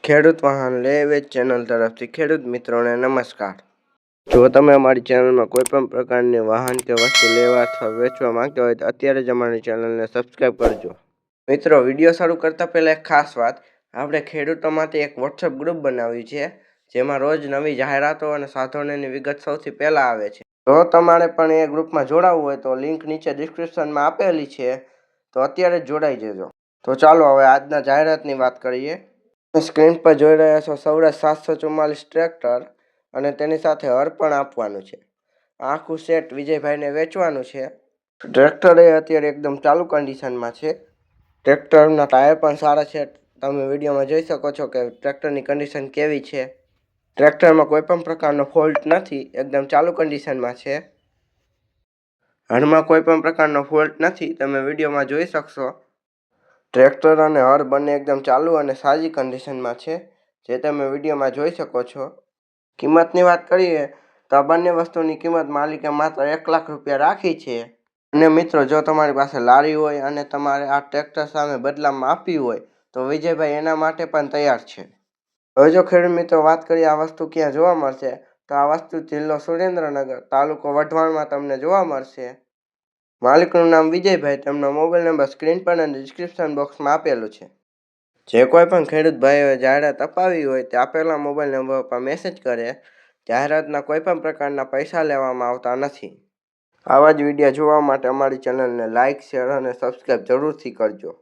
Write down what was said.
ખેડૂત વાહન લે વેચ ચેનલ તરફથી ખેડૂત મિત્રોને નમસ્કાર। જો તમે અમારી ચેનલમાં કોઈ પણ પ્રકારની વાહન કે વસ્તુ લેવા અથવા વેચવા માંગતા હોય તો અત્યારે જ અમારી ચેનલને સબસ્ક્રાઈબ કરજો। મિત્રો, વિડીયો શરૂ કરતા પહેલા એક ખાસ વાત, આપણે ખેડૂતો માટે એક વોટ્સએપ ગ્રુપ બનાવ્યું છે જેમાં રોજ નવી જાહેરાતો અને સાધનોની વિગત સૌથી પહેલા આવે છે। જો તમારે પણ એ ગ્રુપમાં જોડાવવું હોય તો લિંક નીચે ડિસ્ક્રિપ્શનમાં આપેલી છે, તો અત્યારે જ જોડાઈ જજો। તો ચાલો હવે આજના જાહેરાતની વાત કરીએ। સ્ક્રીન પર જોઈ રહ્યા છો સૌરાષ્ટ્ર 744 ટ્રેક્ટર અને તેની સાથે હર પણ આપવાનું છે। આખું સેટ વિજયભાઈને વેચવાનું છે। ટ્રેક્ટર એ અત્યારે એકદમ ચાલુ કન્ડિશનમાં છે। ટ્રેક્ટરના ટાયર પણ સારા છે, તમે વિડીયોમાં જોઈ શકો છો કે ટ્રેક્ટરની કન્ડિશન કેવી છે। ટ્રેક્ટરમાં કોઈ પણ પ્રકારનો ફોલ્ટ નથી, એકદમ ચાલુ કન્ડિશનમાં છે। હરમાં કોઈ પણ પ્રકારનો ફોલ્ટ નથી, તમે વિડીયોમાં જોઈ શકશો। ટ્રેક્ટર અને હળ બંને એકદમ ચાલુ અને સાજી કન્ડિશનમાં છે, જે તમે વિડીયોમાં જોઈ શકો છો। કિંમતની વાત કરીએ તો આ બંને વસ્તુની કિંમત માલિકે માત્ર 1 લાખ રૂપિયા રાખી છે। અને મિત્રો, જો તમારી પાસે લારી હોય અને તમારે આ ટ્રેક્ટર સામે બદલામાં આપવી હોય તો વિજયભાઈ એના માટે પણ તૈયાર છે। હવે જો ખેડૂત મિત્રો વાત કરીએ આ વસ્તુ ક્યાં જોવા મળશે, તો આ વસ્તુ જિલ્લો સુરેન્દ્રનગર, તાલુકો વઢવાણમાં તમને જોવા મળશે। માલિકનું નામ વિજયભાઈ, તેમનો મોબાઈલ નંબર સ્ક્રીન પર અને ડિસ્ક્રિપ્શન બોક્સમાં આપેલું છે। જે કોઈ પણ ખેડૂત ભાઈઓએ જાહેરાત અપાવી હોય તે આપેલા મોબાઈલ નંબર પર મેસેજ કરે। જાહેરાતના કોઈ પણ પ્રકારના પૈસા લેવામાં આવતા નથી। આવા જ વિડીયો જોવા માટે અમારી ચેનલને લાઇક, શેર અને સબસ્ક્રાઈબ જરૂરથી કરજો।